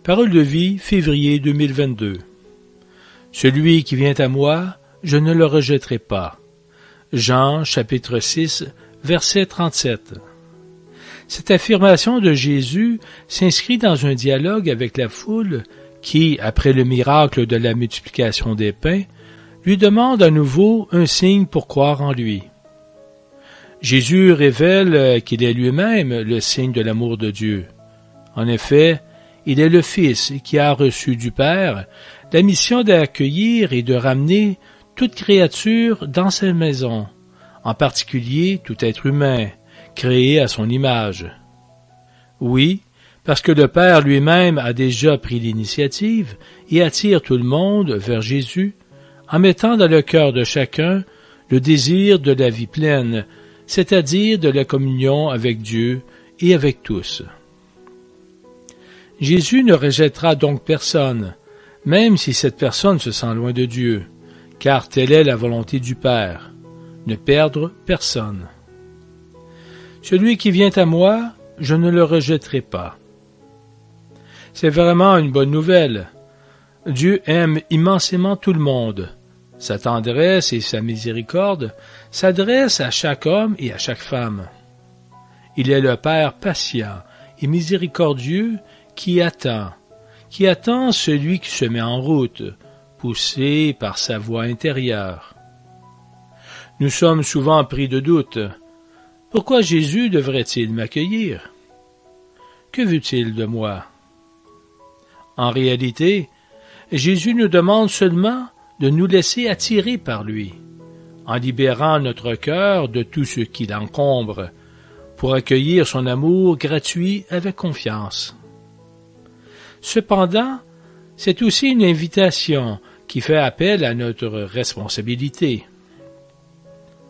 Parole de vie, février 2022. Celui qui vient à moi, je ne le rejetterai pas. Jean, chapitre 6, verset 37. Cette affirmation de Jésus s'inscrit dans un dialogue avec la foule qui, après le miracle de la multiplication des pains, lui demande à nouveau un signe pour croire en lui. Jésus révèle qu'il est lui-même le signe de l'amour de Dieu. En effet, il est le Fils qui a reçu du Père la mission d'accueillir et de ramener toute créature dans sa maison, en particulier tout être humain, créé à son image. Oui, parce que le Père lui-même a déjà pris l'initiative et attire tout le monde vers Jésus, en mettant dans le cœur de chacun le désir de la vie pleine, c'est-à-dire de la communion avec Dieu et avec tous. Jésus ne rejettera donc personne, même si cette personne se sent loin de Dieu, car telle est la volonté du Père, ne perdre personne. Celui qui vient à moi, je ne le rejetterai pas. C'est vraiment une bonne nouvelle. Dieu aime immensément tout le monde. Sa tendresse et sa miséricorde s'adressent à chaque homme et à chaque femme. Il est le Père patient et miséricordieux qui attend celui qui se met en route, poussé par sa voix intérieure. Nous sommes souvent pris de doute. Pourquoi Jésus devrait-il m'accueillir? Que veut-il de moi? En réalité, Jésus nous demande seulement de nous laisser attirer par lui, en libérant notre cœur de tout ce qui l'encombre, pour accueillir son amour gratuit avec confiance. Cependant, c'est aussi une invitation qui fait appel à notre responsabilité.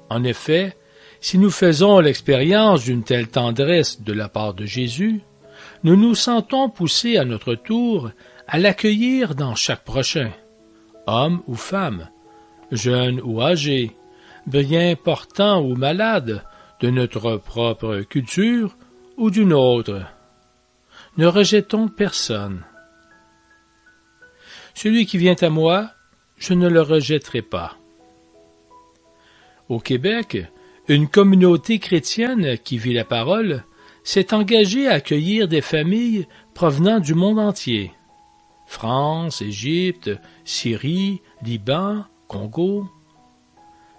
En effet, si nous faisons l'expérience d'une telle tendresse de la part de Jésus, nous nous sentons poussés à notre tour à l'accueillir dans chaque prochain, homme ou femme, jeune ou âgé, bien portant ou malade, de notre propre culture ou d'une autre. Ne rejetons personne. Celui qui vient à moi, je ne le rejetterai pas. Au Québec, une communauté chrétienne qui vit la parole s'est engagée à accueillir des familles provenant du monde entier. France, Égypte, Syrie, Liban, Congo.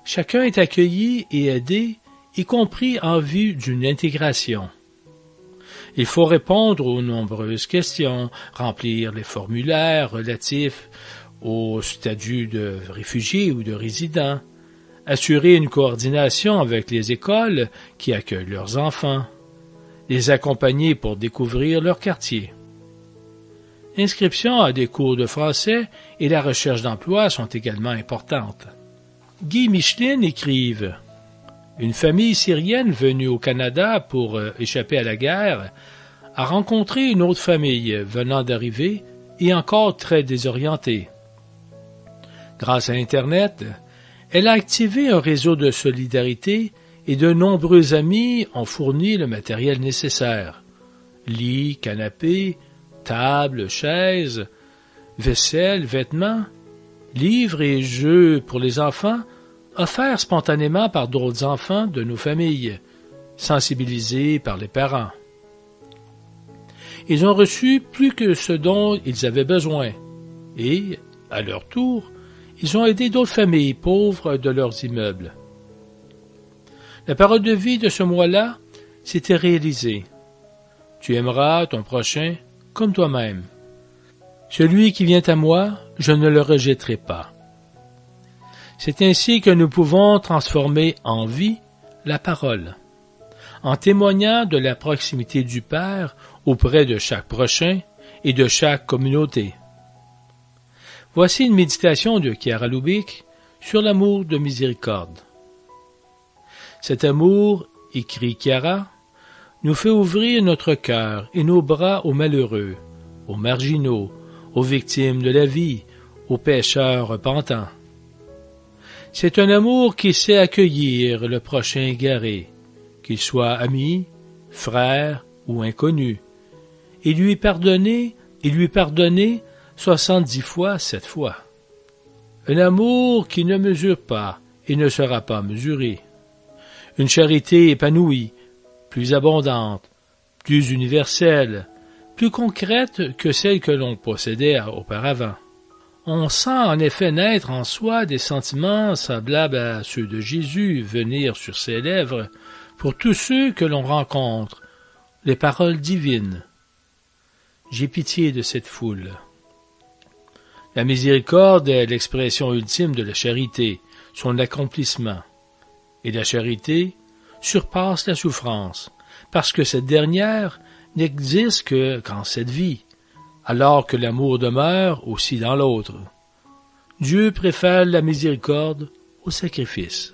Chacun est accueilli et aidé, y compris en vue d'une intégration. Il faut répondre aux nombreuses questions, remplir les formulaires relatifs au statut de réfugié ou de résident, assurer une coordination avec les écoles qui accueillent leurs enfants, les accompagner pour découvrir leur quartier. Inscription à des cours de français et la recherche d'emploi sont également importantes. Guy Michelin écrive « Une famille syrienne venue au Canada pour échapper à la guerre a rencontré une autre famille venant d'arriver et encore très désorientée. Grâce à Internet, elle a activé un réseau de solidarité et de nombreux amis ont fourni le matériel nécessaire. Lits, canapés, tables, chaises, vaisselle, vêtements, livres et jeux pour les enfants offerts spontanément par d'autres enfants de nos familles, sensibilisés par les parents. Ils ont reçu plus que ce dont ils avaient besoin et, à leur tour, ils ont aidé d'autres familles pauvres de leurs immeubles. La parole de vie de ce mois-là s'était réalisée. Tu aimeras ton prochain comme toi-même. Celui qui vient à moi, je ne le rejetterai pas. C'est ainsi que nous pouvons transformer en vie la parole, en témoignant de la proximité du Père auprès de chaque prochain et de chaque communauté. Voici une méditation de Chiara Lubick sur l'amour de miséricorde. Cet amour, écrit Chiara, nous fait ouvrir notre cœur et nos bras aux malheureux, aux marginaux, aux victimes de la vie, aux pécheurs repentants. C'est un amour qui sait accueillir le prochain égaré, qu'il soit ami, frère ou inconnu, et lui pardonner et lui pardonner 70 fois 7 fois. Un amour qui ne mesure pas et ne sera pas mesuré. Une charité épanouie, plus abondante, plus universelle, plus concrète que celle que l'on possédait auparavant. On sent en effet naître en soi des sentiments semblables à ceux de Jésus venir sur ses lèvres pour tous ceux que l'on rencontre, les paroles divines. J'ai pitié de cette foule. La miséricorde est l'expression ultime de la charité, son accomplissement. Et la charité surpasse la souffrance, parce que cette dernière n'existe qu'en cette vie, alors que l'amour demeure aussi dans l'autre. Dieu préfère la miséricorde au sacrifice.